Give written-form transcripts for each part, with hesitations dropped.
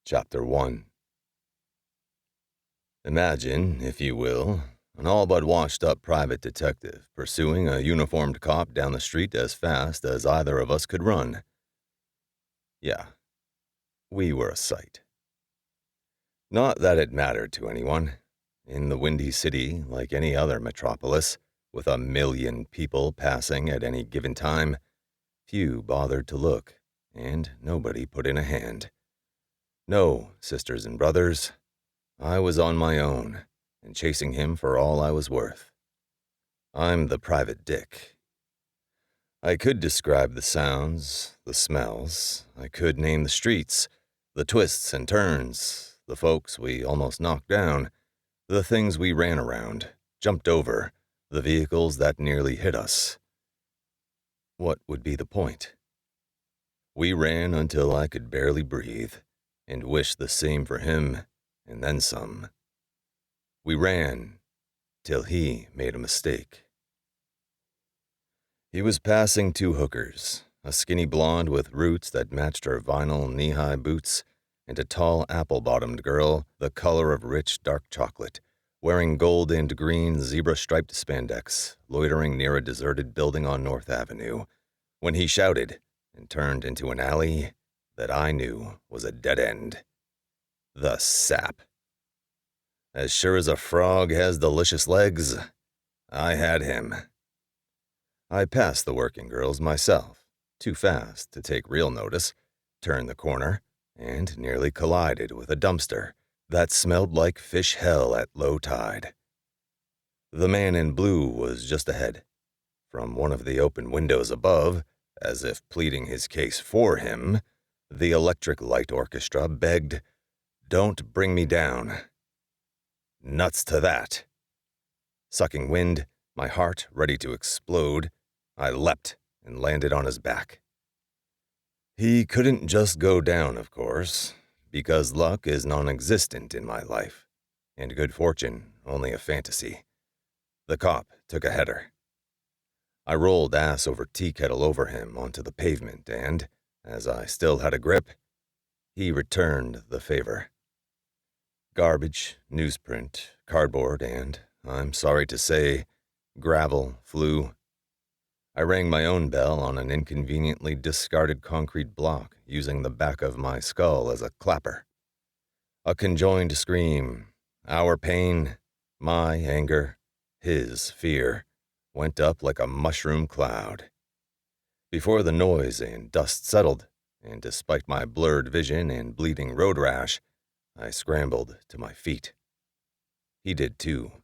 Chapter 1. Imagine, if you will, an all-but washed-up private detective pursuing a uniformed cop down the street as fast as either of us could run. Yeah, we were a sight. Not that it mattered to anyone. In the Windy City, like any other metropolis, with 1,000,000 people passing at any given time, few bothered to look, and nobody put in a hand. No, sisters and brothers, I was on my own, and chasing him for all I was worth. I'm the private dick. I could describe the sounds, the smells. I could name the streets, the twists and turns, the folks we almost knocked down, the things we ran around, jumped over, the vehicles that nearly hit us. What would be the point? We ran until I could barely breathe, and wished the same for him, and then some. We ran till he made a mistake. He was passing 2 hookers, a skinny blonde with roots that matched her vinyl knee-high boots, and a tall apple-bottomed girl the color of rich dark chocolate, wearing gold and green zebra-striped spandex, loitering near a deserted building on North Avenue, when he shouted and turned into an alley that I knew was a dead end. The sap. As sure as a frog has delicious legs, I had him. I passed the working girls myself, too fast to take real notice, turned the corner, and nearly collided with a dumpster that smelled like fish hell at low tide. The man in blue was just ahead. From one of the open windows above, as if pleading his case for him, the electric light orchestra begged, "Don't bring me down." Nuts to that. Sucking wind, my heart ready to explode, I leapt and landed on his back. He couldn't just go down, of course, because luck is non-existent in my life, and good fortune only a fantasy. The cop took a header. I rolled ass over tea kettle over him onto the pavement, and, as I still had a grip, he returned the favor. Garbage, newsprint, cardboard, and, I'm sorry to say, gravel flew. I rang my own bell on an inconveniently discarded concrete block, using the back of my skull as a clapper. A conjoined scream, our pain, my anger, his fear, went up like a mushroom cloud. Before the noise and dust settled, and despite my blurred vision and bleeding road rash, I scrambled to my feet. He did too.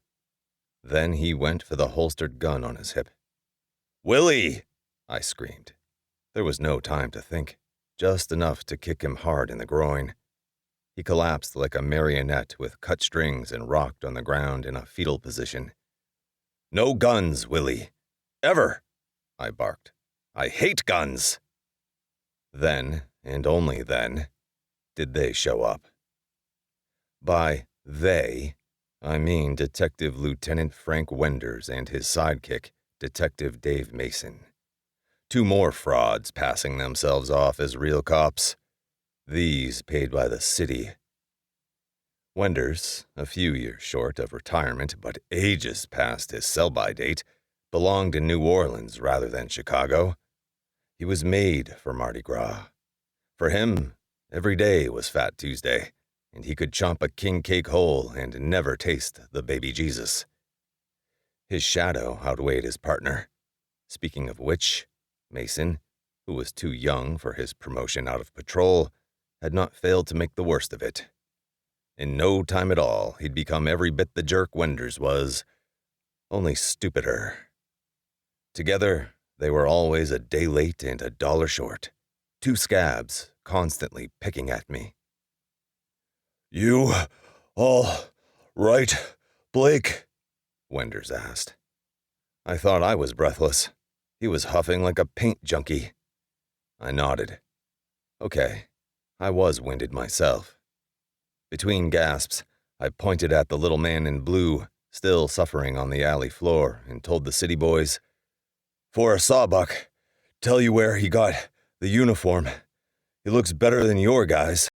Then he went for the holstered gun on his hip. "Willie!" I screamed. There was no time to think, just enough to kick him hard in the groin. He collapsed like a marionette with cut strings and rocked on the ground in a fetal position. "No guns, Willie. Ever!" I barked. "I hate guns!" Then, and only then, did they show up. By they, I mean Detective Lieutenant Frank Wenders and his sidekick, Detective Dave Mason. 2 more frauds passing themselves off as real cops. These paid by the city. Wenders, a few years short of retirement but ages past his sell-by date, belonged in New Orleans rather than Chicago. He was made for Mardi Gras. For him, every day was Fat Tuesday, and he could chomp a king cake whole and never taste the baby Jesus. His shadow outweighed his partner. Speaking of which, Mason, who was too young for his promotion out of patrol, had not failed to make the worst of it. In no time at all, he'd become every bit the jerk Wenders was, only stupider. Together, they were always a day late and a dollar short. 2 scabs constantly picking at me. "You all right, Blake?" Wenders asked. I thought I was breathless. He was huffing like a paint junkie. I nodded. Okay, I was winded myself. Between gasps, I pointed at the little man in blue, still suffering on the alley floor, and told the city boys, "For a sawbuck, tell you where he got the uniform. He looks better than your guys."